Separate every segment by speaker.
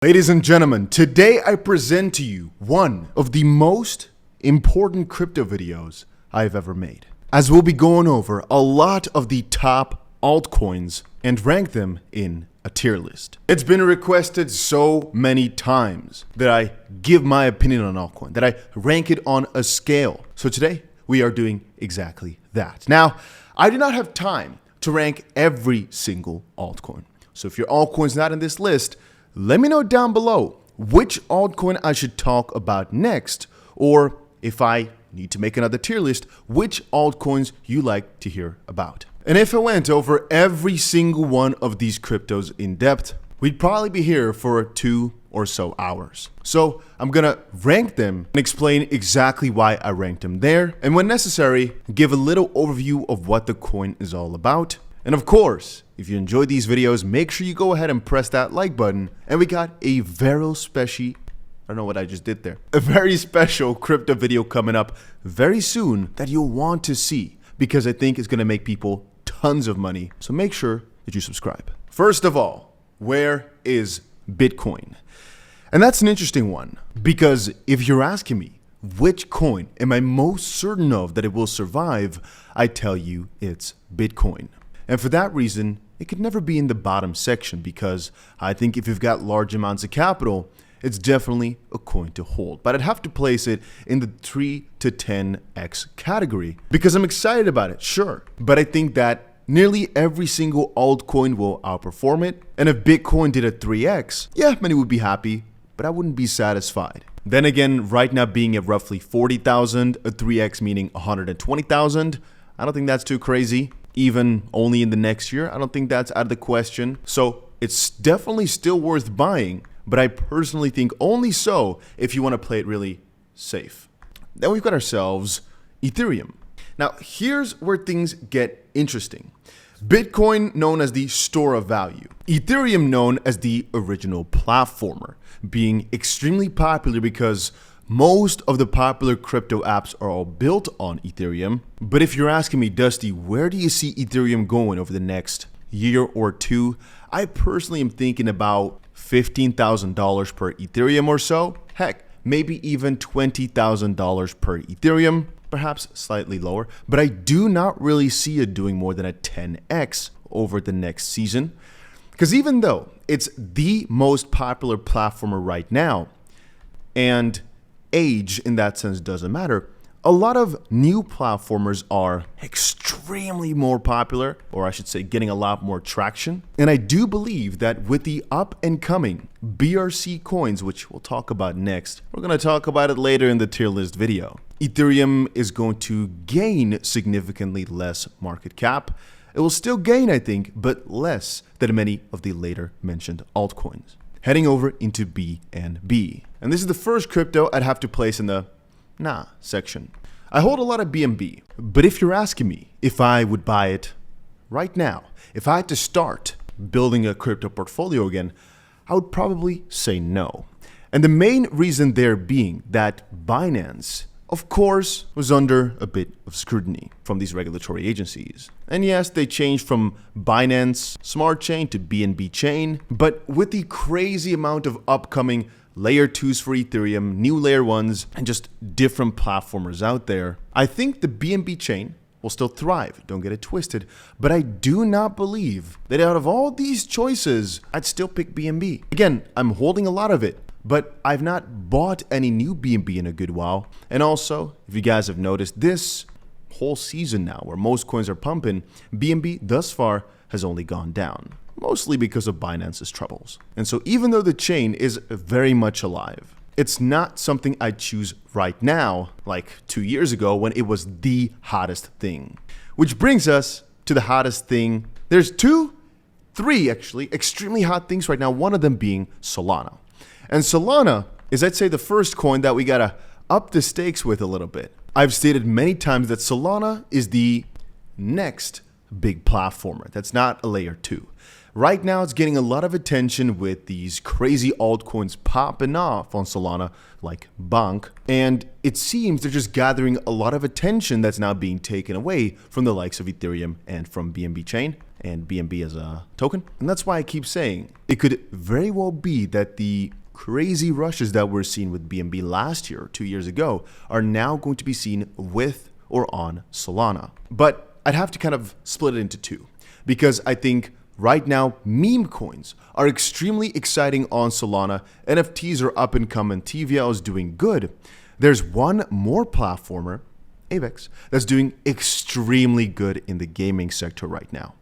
Speaker 1: Ladies and gentlemen, today I present to you one of the most important crypto videos I've ever made, as we'll be going over a lot of the top altcoins and rank them in a tier list. It's been requested so many times that I give my opinion on altcoin, that I rank it on a scale. So today we are doing exactly that. Now, I do not have time to rank every single altcoin. So if your altcoin's not in this list, let me know down below which altcoin I should talk about next, or if I need to make another tier list, which altcoins you like to hear about. And if I went over every single one of these cryptos in depth, we'd probably be here for 2 or so hours. So I'm gonna rank them and explain exactly why I ranked them there, and when necessary, give a little overview of what the coin is all about. And of course, if you enjoyed these videos, make sure you go ahead and press that like button. And we got a very special, I don't know what I just did there, a very special crypto video coming up very soon that you'll want to see, because I think it's gonna make people tons of money. So make sure that you subscribe. First of all, where is Bitcoin? And that's an interesting one, because if you're asking me, which coin am I most certain of that it will survive, I tell you it's Bitcoin. And for that reason, it could never be in the bottom section, because I think if you've got large amounts of capital, it's definitely a coin to hold. But I'd have to place it in the 3 to 10x category, because I'm excited about it, sure. But I think that nearly every single altcoin will outperform it. And if Bitcoin did a 3x, yeah, many would be happy, but I wouldn't be satisfied. Then again, right now being at roughly 40,000, a 3x meaning 120,000, I don't think that's too crazy. Even only in the next year, I don't think that's out of the question. So it's definitely still worth buying, but I personally think only so if you want to play it really safe. Then we've got ourselves Ethereum. Now here's where things get interesting. Bitcoin known as the store of value, Ethereum known as the original platformer, being extremely popular because most of the popular crypto apps are all built on Ethereum. But if you're asking me, Dusty, where do you see Ethereum going over the next year or two? I personally am thinking about $15,000 per Ethereum or so. Heck, maybe even $20,000 per Ethereum, perhaps slightly lower. But I do not really see it doing more than a 10x over the next season. Because even though it's the most popular platformer right now, and age in that sense doesn't matter, a lot of new platformers are extremely more popular, or I should say getting a lot more traction. And I do believe that with the up and coming BRC coins, which we'll talk about next, we're going to talk about it later in the tier list video, Ethereum is going to gain significantly less market cap. It will still gain, I think, but less than many of the later mentioned altcoins. Heading over into BNB. And this is the first crypto I'd have to place in the nah section. I hold a lot of BNB, but if you're asking me if I would buy it right now, if I had to start building a crypto portfolio again, I would probably say no. And the main reason there being that Binance, of course, was under a bit of scrutiny from these regulatory agencies. And yes, they changed from Binance Smart Chain to BNB Chain, but with the crazy amount of upcoming layer 2s for Ethereum, new layer 1s, and just different platformers out there, I think the BNB chain will still thrive, don't get it twisted, but I do not believe that out of all these choices, I'd still pick BNB. Again, I'm holding a lot of it, but I've not bought any new BNB in a good while. And also, if you guys have noticed, this whole season now, where most coins are pumping, BNB thus far has only gone down, mostly because of Binance's troubles. And so even though the chain is very much alive, it's not something I'd choose right now, like 2 years ago when it was the hottest thing. Which brings us to the hottest thing. There's 3 actually, extremely hot things right now, one of them being Solana. And Solana is, I'd say, the first coin that we gotta up the stakes with a little bit. I've stated many times that Solana is the next big platformer that's not a layer 2. Right now, it's getting a lot of attention with these crazy altcoins popping off on Solana, like Bank. And it seems they're just gathering a lot of attention that's now being taken away from the likes of Ethereum and from BNB chain and BNB as a token. And that's why I keep saying it could very well be that the crazy rushes that we're seeing with BNB last year, 2 years ago, are now going to be seen with or on Solana. But I'd have to kind of split it into two, because I think right now meme coins are extremely exciting on Solana. NFTs are up and coming. TVL is doing good. There's one more platformer, AVEX, that's doing extremely good in the gaming sector right now.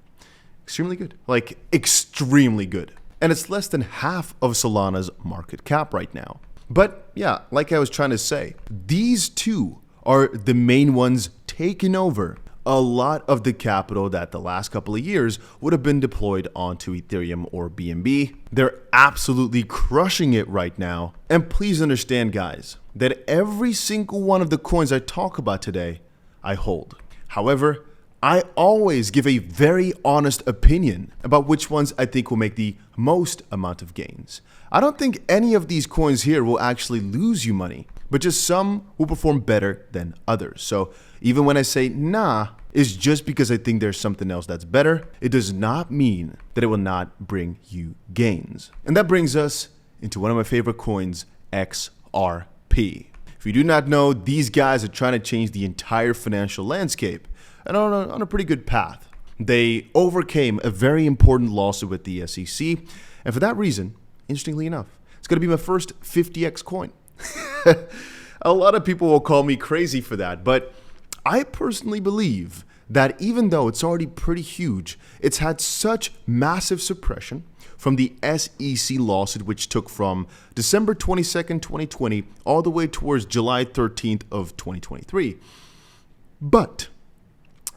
Speaker 1: Extremely good, like extremely good. And it's less than half of Solana's market cap right now. But yeah, like I was trying to say, these two are the main ones taking over a lot of the capital that the last couple of years would have been deployed onto Ethereum or BNB. They're absolutely crushing it right now. And please understand, guys, that every single one of the coins I talk about today, I hold. However, I always give a very honest opinion about which ones I think will make the most amount of gains. I don't think any of these coins here will actually lose you money, but just some will perform better than others. So even when I say nah, it's just because I think there's something else that's better. It does not mean that it will not bring you gains. And that brings us into one of my favorite coins, XRP. If you do not know, these guys are trying to change the entire financial landscape and on a pretty good path. They overcame a very important lawsuit with the SEC. And for that reason, interestingly enough, it's going to be my first 50x coin. A lot of people will call me crazy for that, but I personally believe that even though it's already pretty huge, it's had such massive suppression from the SEC lawsuit, which took from December 22nd, 2020, all the way towards July 13th of 2023. But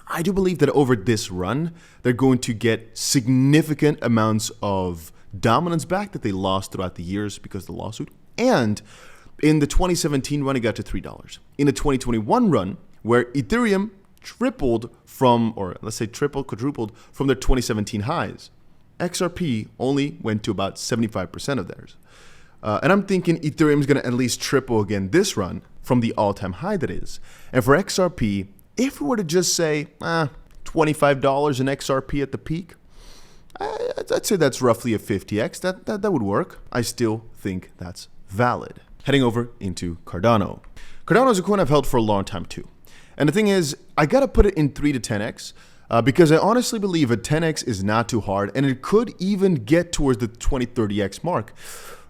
Speaker 1: I do believe that over this run, they're going to get significant amounts of dominance back that they lost throughout the years because of the lawsuit. And in the 2017 run, it got to $3. In the 2021 run, where Ethereum tripled from, or let's say tripled, quadrupled from their 2017 highs, XRP only went to about 75% of theirs. And I'm thinking Ethereum is going to at least triple again this run from the all-time high that is. And for XRP, if we were to just say $25 in XRP at the peak, I'd say that's roughly a 50x. That would work. I still think that's valid. Heading over into Cardano. Cardano is a coin I've held for a long time too. And the thing is, I got to put it in 3 to 10x because I honestly believe a 10x is not too hard, and it could even get towards the 20-30x mark.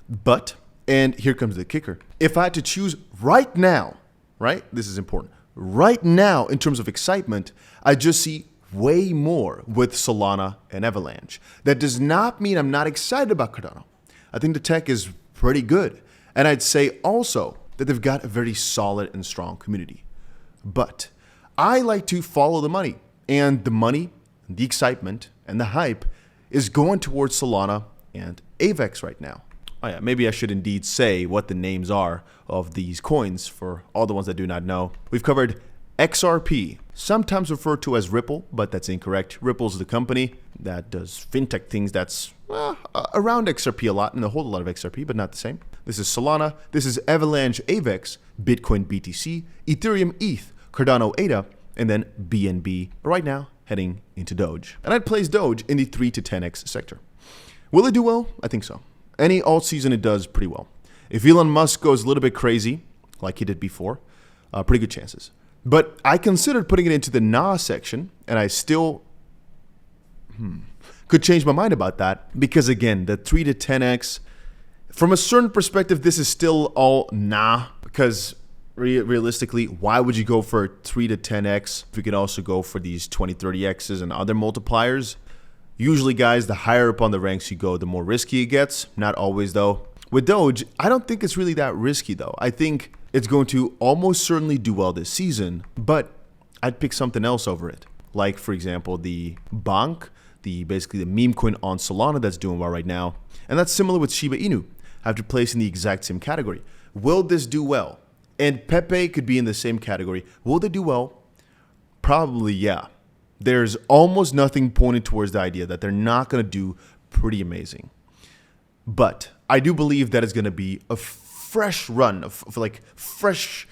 Speaker 1: But, and here comes the kicker, if I had to choose right now, right, this is important, right now in terms of excitement, I just see way more with Solana and Avalanche. That does not mean I'm not excited about Cardano. I think the tech is pretty good. And I'd say also that they've got a very solid and strong community. But I like to follow the money, and the money, the excitement, and the hype is going towards Solana and AVEX right now. Oh yeah, maybe I should indeed say what the names are of these coins for all the ones that do not know. We've covered XRP, sometimes referred to as Ripple, but that's incorrect. Ripple's the company that does fintech things that's around XRP a lot, and they hold a lot of XRP, but not the same. This is Solana. This is Avalanche AVEX, Bitcoin BTC, Ethereum ETH, Cardano ADA, and then BNB. Right now, heading into Doge. And I'd place Doge in the 3 to 10x sector. Will it do well? I think so. Any alt season, it does pretty well. If Elon Musk goes a little bit crazy, like he did before, pretty good chances. But I considered putting it into the nah section, and I still could change my mind about that because, again, the 3 to 10x, from a certain perspective, this is still all nah, because realistically, why would you go for 3 to 10x if you could also go for these 20, 30x's and other multipliers? Usually, guys, the higher up on the ranks you go, the more risky it gets. Not always, though. With Doge, I don't think it's really that risky, though. I think it's going to almost certainly do well this season, but I'd pick something else over it. Like, for example, the Bank, basically the meme coin on Solana that's doing well right now. And that's similar with Shiba Inu. I have to place in the exact same category. Will this do well? And Pepe could be in the same category. Will they do well? Probably, yeah. there's almost nothing pointing towards the idea that they're not going to do pretty amazing. But I do believe that it's going to be a fresh run of like fresh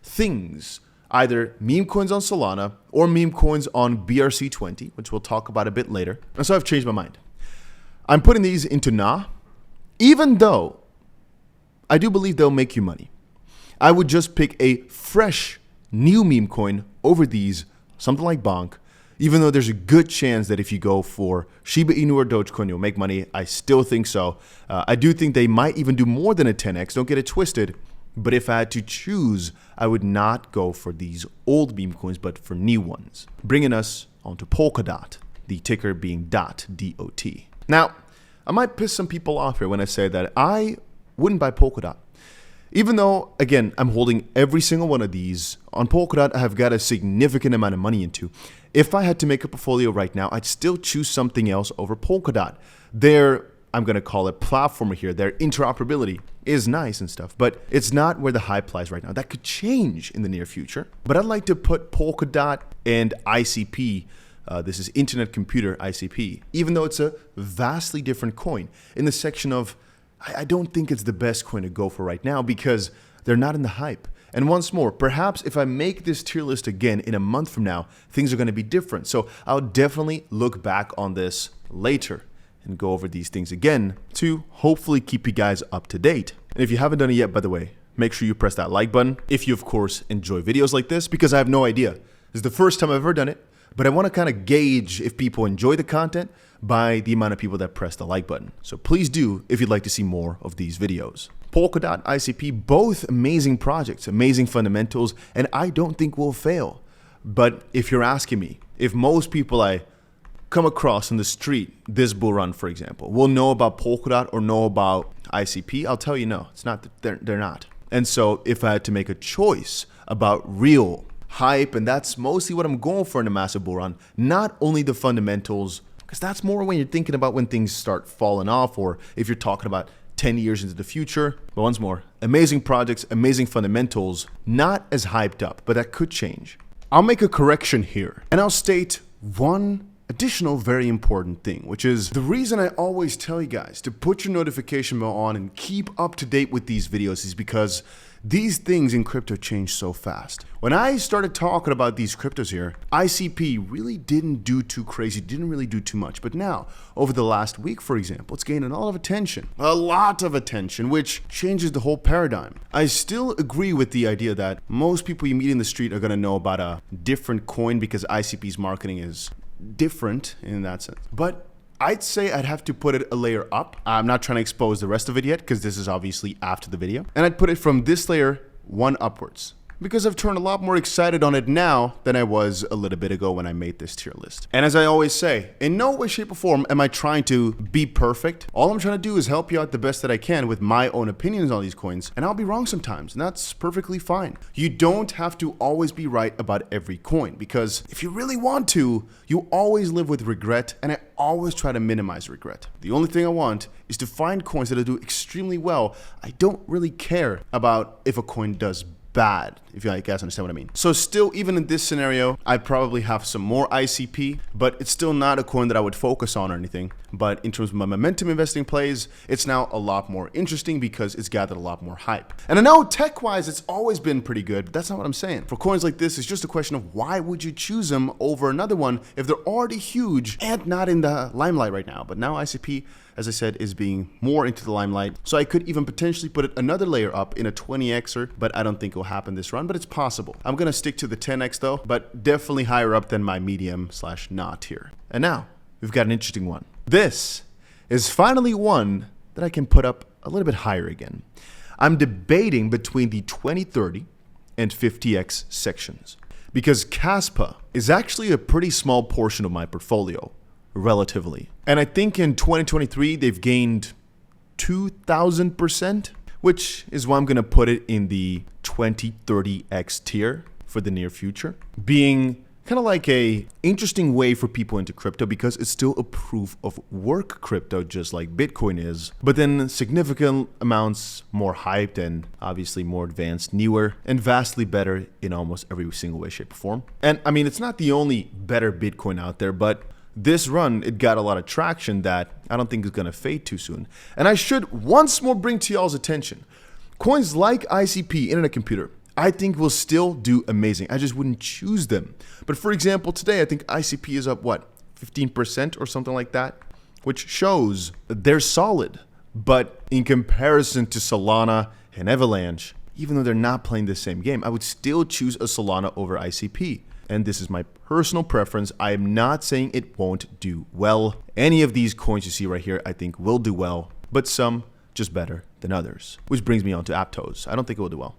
Speaker 1: things, either meme coins on Solana or meme coins on BRC20, which we'll talk about a bit later. And so I've changed my mind. I'm putting these into 𝗏, even though I do believe they'll make you money. I would just pick a fresh new meme coin over these, something like Bonk, even though there's a good chance that if you go for Shiba Inu or Dogecoin, you'll make money. I still think so. I do think they might even do more than a 10x. Don't get it twisted. But if I had to choose, I would not go for these old meme coins, but for new ones. Bringing us onto Polkadot, the ticker being DOT, D-O-T. Now, I might piss some people off here when I say that I wouldn't buy Polkadot. Even though, again, I'm holding every single one of these, on Polkadot I have got a significant amount of money into. If I had to make a portfolio right now, I'd still choose something else over Polkadot. Their, I'm going to call it platformer here, their interoperability is nice and stuff, but it's not where the hype lies right now. That could change in the near future. But I'd like to put Polkadot and ICP, this is Internet Computer ICP, even though it's a vastly different coin, in the section of I don't think it's the best coin to go for right now because they're not in the hype. And once more, perhaps if I make this tier list again in a month from now, things are going to be different. So I'll definitely look back on this later and go over these things again to hopefully keep you guys up to date. And if you haven't done it yet, by the way, make sure you press that like button if you, of course, enjoy videos like this, because I have no idea. This is the first time I've ever done it, but I want to kind of gauge if people enjoy the content by the amount of people that press the like button. So please do if you'd like to see more of these videos. Polkadot, ICP, both amazing projects, amazing fundamentals, and I don't think will fail. But if you're asking me, if most people I come across in the street, this bull run, for example, will know about Polkadot or know about ICP, I'll tell you no, it's not. They're not. And so if I had to make a choice about real hype, and that's mostly what I'm going for in a massive bull run, not only the fundamentals, because that's more when you're thinking about when things start falling off, or if you're talking about 10 years into the future. But once more, amazing projects, amazing fundamentals, not as hyped up, but that could change. I'll make a correction here, and I'll state one additional very important thing, which is the reason I always tell you guys to put your notification bell on and keep up to date with these videos is because these things in crypto change so fast. When I started talking about these cryptos here, ICP really didn't do too crazy, didn't really do too much. But now, over the last week, for example, it's gained a lot of attention, which changes the whole paradigm. I still agree with the idea that most people you meet in the street are going to know about a different coin because ICP's marketing is different in that sense. But I'd say I'd have to put it a layer up. I'm not trying to expose the rest of it yet because this is obviously after the video. And I'd put it from this layer one upwards because I've turned a lot more excited on it now than I was a little bit ago when I made this tier list. And as I always say, in no way, shape, or form am I trying to be perfect. All I'm trying to do is help you out the best that I can with my own opinions on these coins. And I'll be wrong sometimes, and that's perfectly fine. You don't have to always be right about every coin because if you really want to, you always live with regret, and I always try to minimize regret. The only thing I want is to find coins that do extremely well. I don't really care about if a coin does bad, if you guys understand what I mean. So still, even in this scenario, I probably have some more ICP, but it's still not a coin that I would focus on or anything. But in terms of my momentum investing plays, it's now a lot more interesting because it's gathered a lot more hype. And I know tech-wise, it's always been pretty good, but that's not what I'm saying. For coins like this, it's just a question of why would you choose them over another one if they're already huge and not in the limelight right now. But now ICP, as I said, is being more into the limelight. So I could even potentially put it another layer up in a 20xer, but I don't think it will happen this run, but it's possible. I'm gonna stick to the 10x though, but definitely higher up than my medium/not here. And now we've got an interesting one. This is finally one that I can put up a little bit higher again. I'm debating between the 20, 30 and 50x sections because Caspa is actually a pretty small portion of my portfolio, relatively. And I think in 2023, they've gained 2,000%, which is why I'm going to put it in the 20, 30x tier for the near future, being kind of like a interesting way for people into crypto because it's still a proof of work crypto, just like Bitcoin is, but then significant amounts more hyped and obviously more advanced, newer, and vastly better in almost every single way, shape, or form. And I mean, it's not the only better Bitcoin out there, but this run, it got a lot of traction that I don't think is going to fade too soon. And I should once more bring to y'all's attention, coins like ICP, Internet Computer, I think will still do amazing. I just wouldn't choose them. But for example, today, I think ICP is up, what, 15% or something like that, which shows that they're solid. But in comparison to Solana and Avalanche, even though they're not playing the same game, I would still choose a Solana over ICP. And this is my personal preference. I am not saying it won't do well. Any of these coins you see right here, I think will do well, but some just better than others, which brings me on to Aptos. I don't think it will do well.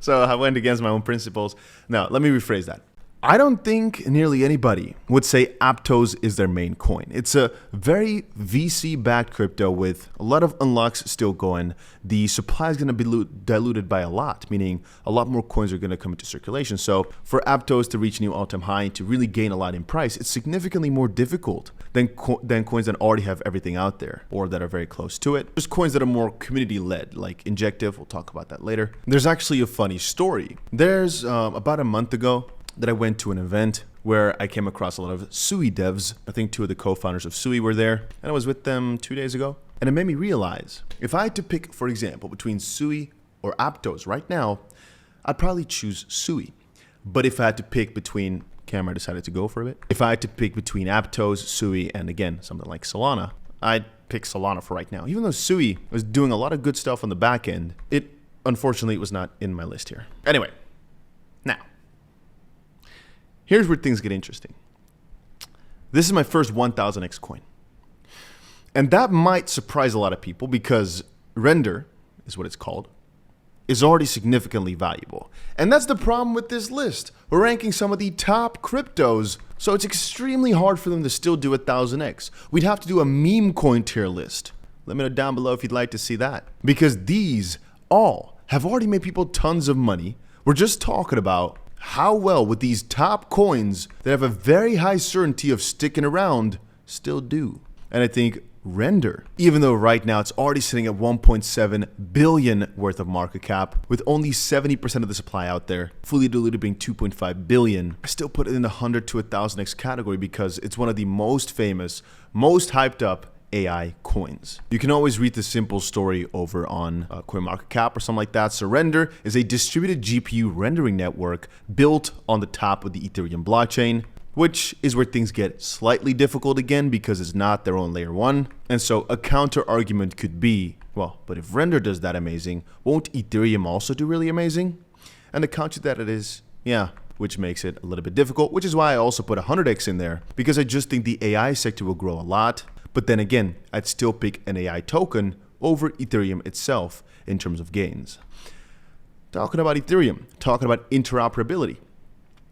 Speaker 1: So I went against my own principles. Now, let me rephrase that. I don't think nearly anybody would say Aptos is their main coin. It's a very VC-backed crypto with a lot of unlocks still going. The supply is going to be diluted by a lot, meaning a lot more coins are going to come into circulation. So for Aptos to reach a new all-time high, to really gain a lot in price, it's significantly more difficult than coins that already have everything out there or that are very close to it. There's coins that are more community-led, like Injective. We'll talk about that later. There's actually a funny story. There's about a month ago, that I went to an event where I came across a lot of 𝗬𝗓 devs. I think 2 of the co-founders of 𝗬𝗓 were there, and I was with them 2 days ago. And it made me realize, if I had to pick, for example, between 𝗬𝗓 or Aptos right now, I'd probably choose 𝗬𝗓. But if I had to pick between, camera decided to go for a bit. If I had to pick between Aptos, 𝗬𝗓, and again, something like Solana, I'd pick Solana for right now. Even though 𝗬𝗓 was doing a lot of good stuff on the back end, unfortunately, it was not in my list here. Anyway, now, here's where things get interesting. This is my first 1000x coin. And that might surprise a lot of people because render is what it's called, is already significantly valuable. And that's the problem with this list. We're ranking some of the top cryptos, so it's extremely hard for them to still do 1000x. We'd have to do a meme coin tier list. Let me know down below if you'd like to see that. Because these all have already made people tons of money. We're just talking about how well would these top coins that have a very high certainty of sticking around still do. And I think render, even though right now it's already sitting at 1.7 billion worth of market cap with only 70% of the supply out there, fully diluted being 2.5 billion, I still put it in the 100 to 1000x category because it's one of the most famous, most hyped up AI coins. You can always read the simple story over on CoinMarketCap or something like that. So Render is a distributed GPU rendering network built on the top of the Ethereum blockchain, which is where things get slightly difficult again because it's not their own layer 1. And so a counter argument could be, well, but if Render does that amazing, won't Ethereum also do really amazing? And the counter to that it is, yeah, which makes it a little bit difficult, which is why I also put 100x in there because I just think the AI sector will grow a lot. But then again, I'd still pick an AI token over Ethereum itself in terms of gains. Talking about Ethereum, talking about interoperability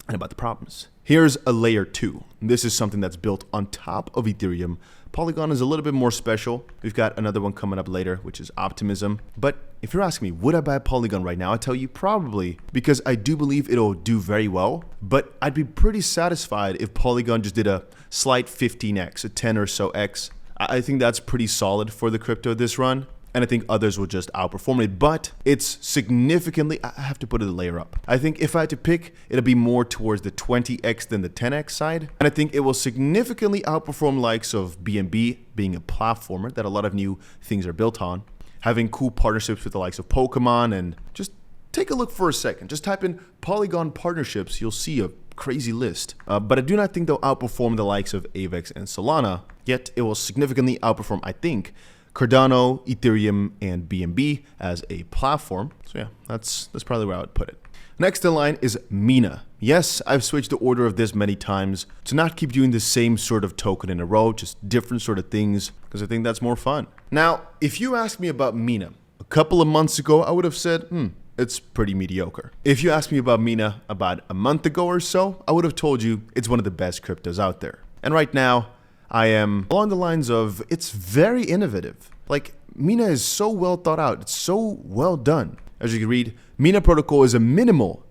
Speaker 1: and about the problems. Here's a layer 2. This is something that's built on top of Ethereum. Polygon is a little bit more special. We've got another one coming up later, which is Optimism. But if you're asking me, would I buy Polygon right now? I tell you probably, because I do believe it'll do very well. But I'd be pretty satisfied if Polygon just did a slight 15x, a 10 or so x. I think that's pretty solid for the crypto this run. And I think others will just outperform it, but it's significantly, I have to put it a layer up. I think if I had to pick, it'll be more towards the 20x than the 10x side. And I think it will significantly outperform likes of BNB being a platformer that a lot of new things are built on, having cool partnerships with the likes of Pokemon, and just take a look for a second. Just type in Polygon partnerships, you'll see a crazy list. But I do not think they'll outperform the likes of AVAX and Solana, yet it will significantly outperform, I think, Cardano, Ethereum, and BNB as a platform. So yeah, that's probably where I would put it. Next in line is Mina. Yes, I've switched the order of this many times to not keep doing the same sort of token in a row, just different sort of things, because I think that's more fun. Now, if you asked me about Mina a couple of months ago, I would have said, it's pretty mediocre. If you asked me about Mina about a month ago or so, I would have told you it's one of the best cryptos out there. And right now, I am along the lines of, it's very innovative. Like, Mina is so well thought out. It's so well done. As you can read, Mina protocol is a minimal,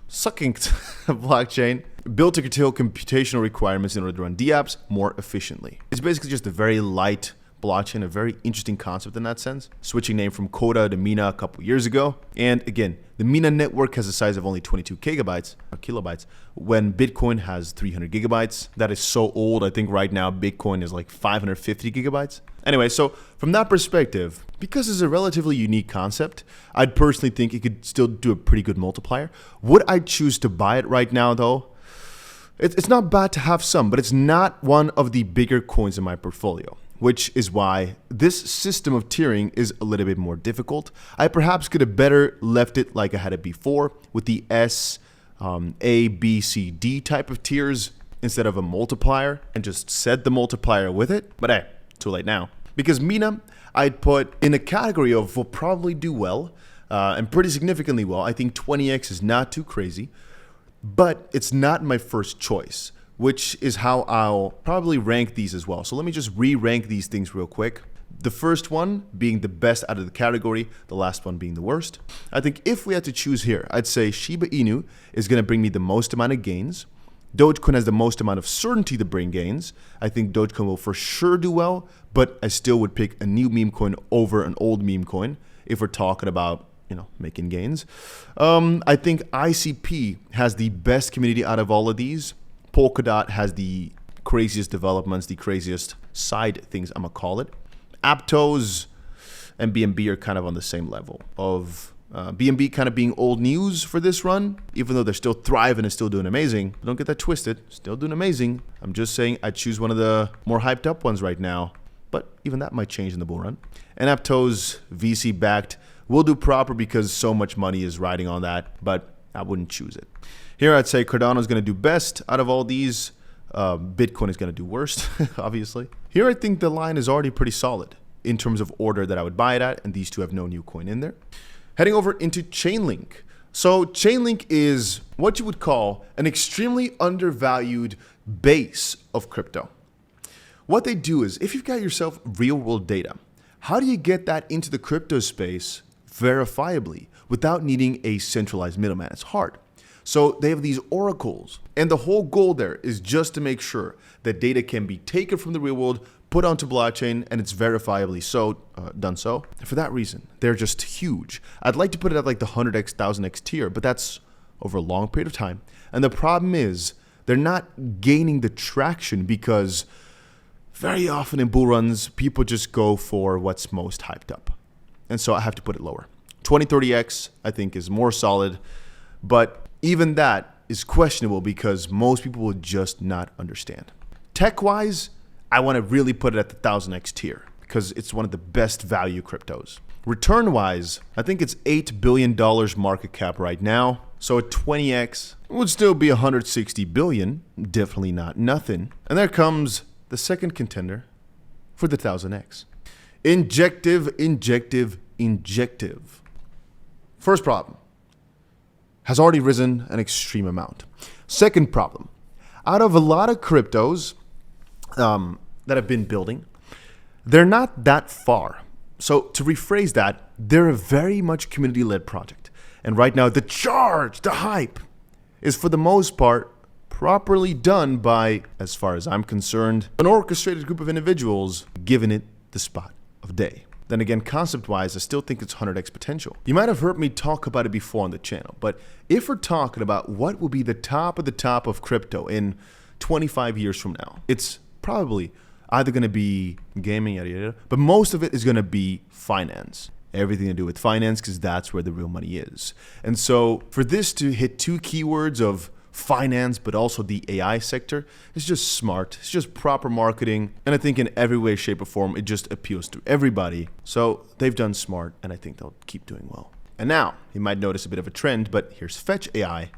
Speaker 1: sucking blockchain built to curtail computational requirements in order to run dApps more efficiently. It's basically just a very light blockchain, a very interesting concept in that sense. Switching name from 𝗏𝗀 to Mina a couple years ago. And again, the Mina network has a size of only 22 kilobytes, when Bitcoin has 300 gigabytes. That is so old. I think right now Bitcoin is like 550 gigabytes. Anyway, so from that perspective, because it's a relatively unique concept, I'd personally think it could still do a pretty good multiplier. Would I choose to buy it right now though? It's not bad to have some, but it's not one of the bigger coins in my portfolio, which is why this system of tiering is a little bit more difficult. I perhaps could have better left it like I had it before with the S, A, B, C, D type of tiers instead of a multiplier and just set the multiplier with it. But hey, too late now. Because Mina, I'd put in a category of will probably do well and pretty significantly well. I think 20x is not too crazy, but it's not my first choice, which is how I'll probably rank these as well. So let me just re-rank these things real quick. The first one being the best out of the category, the last one being the worst. I think if we had to choose here, I'd say Shiba Inu is going to bring me the most amount of gains. Dogecoin has the most amount of certainty to bring gains. I think Dogecoin will for sure do well, but I still would pick a new meme coin over an old meme coin if we're talking about, making gains. I think ICP has the best community out of all of these. Polkadot has the craziest developments, the craziest side things, I'm gonna call it. Aptos and BNB are kind of on the same level of BNB kind of being old news for this run, even though they're still thriving and still doing amazing. Don't get that twisted, still doing amazing. I'm just saying I'd choose one of the more hyped up ones right now, but even that might change in the bull run. And Aptos, VC backed, will do proper because so much money is riding on that, but I wouldn't choose it. Here I'd say Cardano is going to do best out of all these. Bitcoin is going to do worst, obviously. Here I think the line is already pretty solid in terms of order that I would buy it at, and these two have no new coin in there. Heading over into Chainlink. So Chainlink is what you would call an extremely undervalued base of crypto. What they do is, if you've got yourself real world data, how do you get that into the crypto space verifiably without needing a centralized middleman? It's hard. So they have these oracles, and the whole goal there is just to make sure that data can be taken from the real world, put onto blockchain, and it's verifiably done so. And for that reason, they're just huge. I'd like to put it at like the 100x, 1000x tier, but that's over a long period of time. And the problem is they're not gaining the traction because very often in bull runs, people just go for what's most hyped up. And so I have to put it lower. 20-30x, I think, is more solid, but even that is questionable because most people will just not understand. Tech-wise, I want to really put it at the 1000x tier because it's one of the best value cryptos. Return-wise, I think it's $8 billion market cap right now. So at 20x, it would still be 160 billion. Definitely not nothing. And there comes the second contender for the 1000x. Injective. First problem. Has already risen an extreme amount. Second problem, out of a lot of cryptos that have been building, they're not that far. So to rephrase that, they're a very much community-led project. And right now, the hype is for the most part properly done by, as far as I'm concerned, an orchestrated group of individuals giving it the spot of day. Then again, concept-wise, I still think it's 100x potential. You might have heard me talk about it before on the channel, but if we're talking about what will be the top of crypto in 25 years from now, it's probably either going to be gaming, yada, yada, but most of it is going to be finance. Everything to do with finance, because that's where the real money is. And so for this to hit two keywords of finance, but also the AI sector, it's just smart. It's just proper marketing. And I think in every way, shape, or form, it just appeals to everybody. So they've done smart, and I think they'll keep doing well. And now, you might notice a bit of a trend, but here's Fetch AI.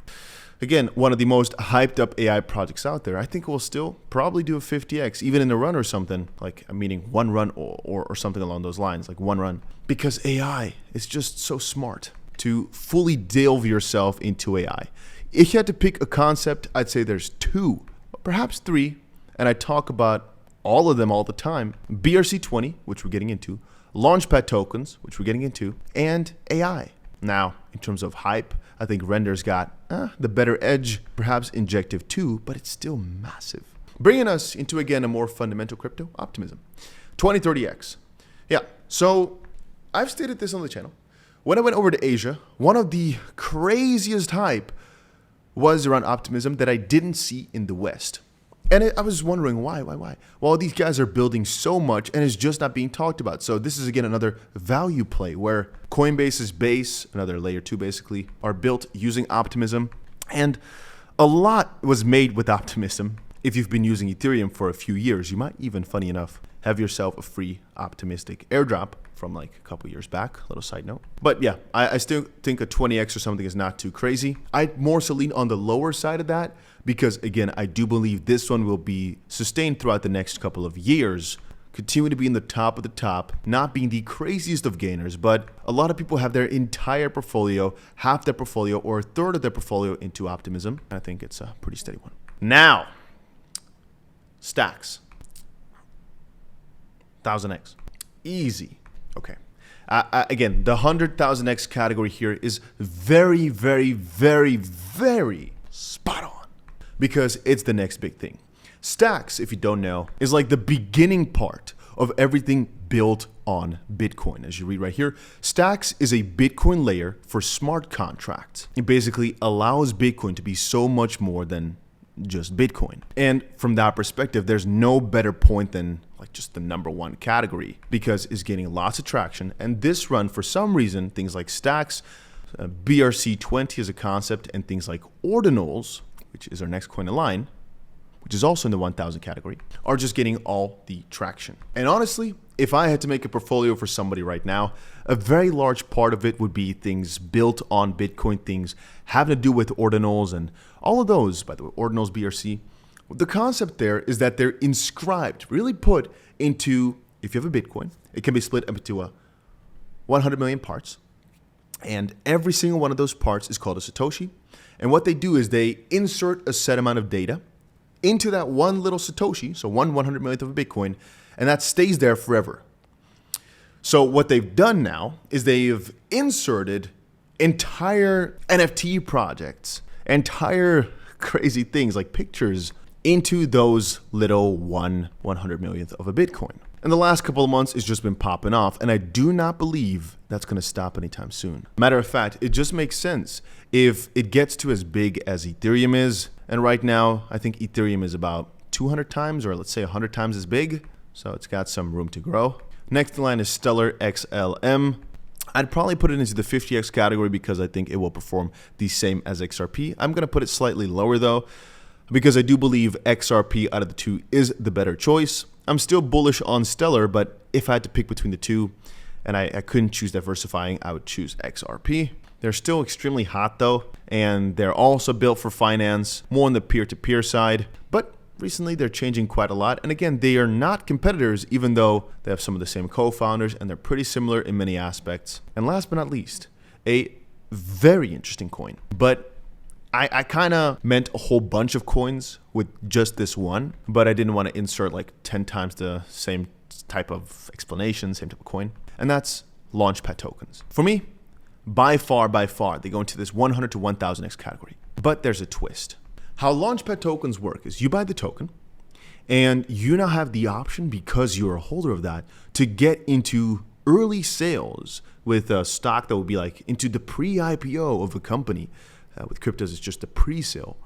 Speaker 1: Again, one of the most hyped up AI projects out there. I think it will still probably do a 50x, even in a run or something, like meaning one run or something along those lines, like one run. Because AI is just so smart to fully delve yourself into AI. If you had to pick a concept, I'd say there's two, perhaps three, and I talk about all of them all the time. BRC20, which we're getting into, Launchpad tokens, which we're getting into, and AI. Now, in terms of hype, I think Render's got the better edge, perhaps Injective too, but it's still massive. Bringing us into, again, a more fundamental crypto, Optimism. 2030X. Yeah, so I've stated this on the channel. When I went over to Asia, one of the craziest hype was around Optimism that I didn't see in the West. And I was wondering why? Well, these guys are building so much and it's just not being talked about. So this is, again, another value play where Coinbase's base, another layer 2 basically, are built using Optimism. And a lot was made with Optimism. If you've been using Ethereum for a few years, you might even, funny enough, have yourself a free optimistic airdrop from like a couple years back, little side note. But yeah, I still think a 20x or something is not too crazy. I'd more so lean on the lower side of that because, again, I do believe this one will be sustained throughout the next couple of years, continue to be in the top of the top, not being the craziest of gainers, but a lot of people have their entire portfolio, half their portfolio or a third of their portfolio into Optimism. I think it's a pretty steady one. Now, stacks. 1000x. Easy. Okay. Again, the 100,000x category here is very, very, very, very spot on because it's the next big thing. Stacks, if you don't know, is like the beginning part of everything built on Bitcoin. As you read right here, Stacks is a Bitcoin layer for smart contracts. It basically allows Bitcoin to be so much more than just Bitcoin. And from that perspective, there's no better point than like just the #1 category because it's gaining lots of traction. And this run, for some reason, things like Stacks, BRC20 as a concept, and things like Ordinals, which is our next coin in line, which is also in the 1000 category, are just getting all the traction. And honestly, if I had to make a portfolio for somebody right now, a very large part of it would be things built on Bitcoin, things having to do with Ordinals and all of those, by the way, Ordinals, BRC. The concept there is that they're inscribed, really put into, if you have a Bitcoin, it can be split into 100 million parts. And every single one of those parts is called a Satoshi. And what they do is they insert a set amount of data into that one little Satoshi, so 1/100 millionth of a Bitcoin, and that stays there forever. So what they've done now is they've inserted entire NFT projects, entire crazy things like pictures into those little 1/100 millionth of a Bitcoin. And the last couple of months, it's just been popping off, and I do not believe that's going to stop anytime soon. Matter of fact, it just makes sense if it gets to as big as Ethereum is. And right now, I think Ethereum is about 200 times, or let's say 100 times as big. So it's got some room to grow. Next in line is Stellar XLM. I'd probably put it into the 50x category because I think it will perform the same as XRP. I'm going to put it slightly lower though, because I do believe XRP out of the two is the better choice. I'm still bullish on Stellar, but if I had to pick between the two and I couldn't choose diversifying, I would choose XRP. They're still extremely hot though, and they're also built for finance, more on the peer-to-peer side, but recently they're changing quite a lot. And again, they are not competitors, even though they have some of the same co-founders and they're pretty similar in many aspects. And last but not least, a very interesting coin, but I kind of meant a whole bunch of coins with just this one, but I didn't want to insert like 10 times the same type of explanation, same type of coin. And that's Launchpad tokens. For me, by far, they go into this 100 to 1000x category. But there's a twist. How Launchpad tokens work is you buy the token and you now have the option, because you're a holder of that, to get into early sales with a stock that would be like into the pre-IPO of a company. With cryptos, it's just a pre-sale.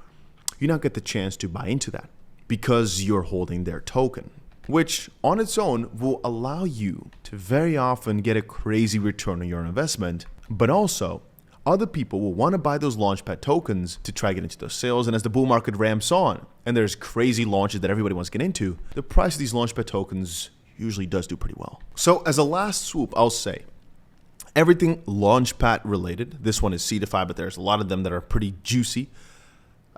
Speaker 1: You now get the chance to buy into that because you're holding their token, which on its own will allow you to very often get a crazy return on your investment. But also, other people will want to buy those Launchpad tokens to try to get into those sales. And as the bull market ramps on and there's crazy launches that everybody wants to get into, the price of these Launchpad tokens usually does do pretty well. So as a last swoop, I'll say, everything Launchpad related. This one is C-to-5, but there's a lot of them that are pretty juicy.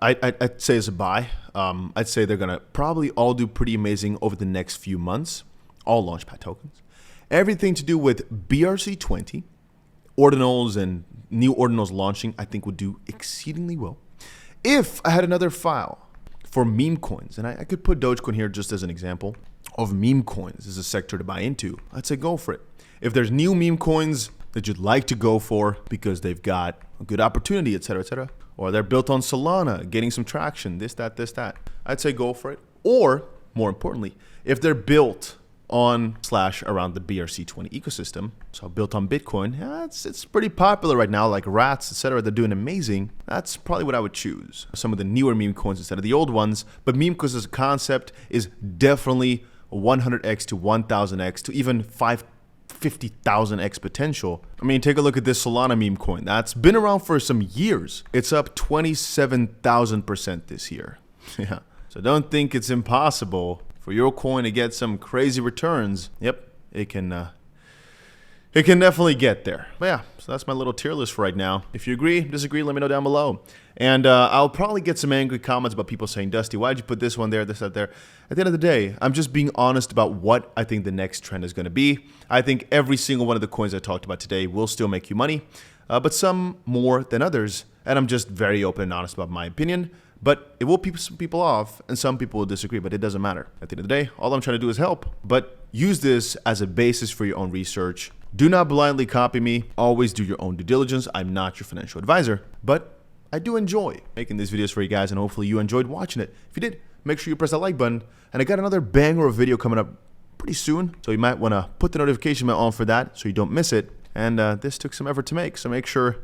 Speaker 1: I'd say it's a buy. I'd say they're going to probably all do pretty amazing over the next few months. All Launchpad tokens. Everything to do with BRC20, Ordinals, and new Ordinals launching, I think would do exceedingly well. If I had another file for meme coins, and I could put Dogecoin here just as an example of meme coins as a sector to buy into, I'd say go for it. If there's new meme coins that you'd like to go for because they've got a good opportunity, etc., etc., or they're built on Solana, getting some traction, this, that, I'd say go for it. Or, more importantly, if they're built on / around the BRC20 ecosystem, so built on Bitcoin, yeah, it's pretty popular right now, like rats, etc. They're doing amazing. That's probably what I would choose. Some of the newer meme coins instead of the old ones. But meme coins as a concept is definitely 100x to 1000x to even 50,000x potential. I mean, take a look at this Solana meme coin. That's been around for some years. It's up 27,000% this year. Yeah. So don't think it's impossible for your coin to get some crazy returns. Yep, it can definitely get there. But yeah, so that's my little tier list for right now. If you agree, disagree, let me know down below. And I'll probably get some angry comments about people saying, Dusty, why'd you put this one there, this, that, there? At the end of the day, I'm just being honest about what I think the next trend is going to be. I think every single one of the coins I talked about today will still make you money, but some more than others. And I'm just very open and honest about my opinion. But it will piss some people off, and some people will disagree, but it doesn't matter. At the end of the day, all I'm trying to do is help. But use this as a basis for your own research. Do not blindly copy me. Always do your own due diligence. I'm not your financial advisor, but I do enjoy making these videos for you guys, and hopefully you enjoyed watching it. If you did, make sure you press that like button. And I got another banger of video coming up pretty soon, so you might want to put the notification bell on for that so you don't miss it. And this took some effort to make, so make sure...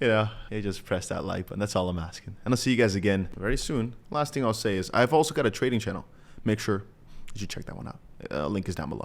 Speaker 1: you know, you just press that like button. That's all I'm asking. And I'll see you guys again very soon. Last thing I'll say is I've also got a trading channel. Make sure you check that one out. Link is down below.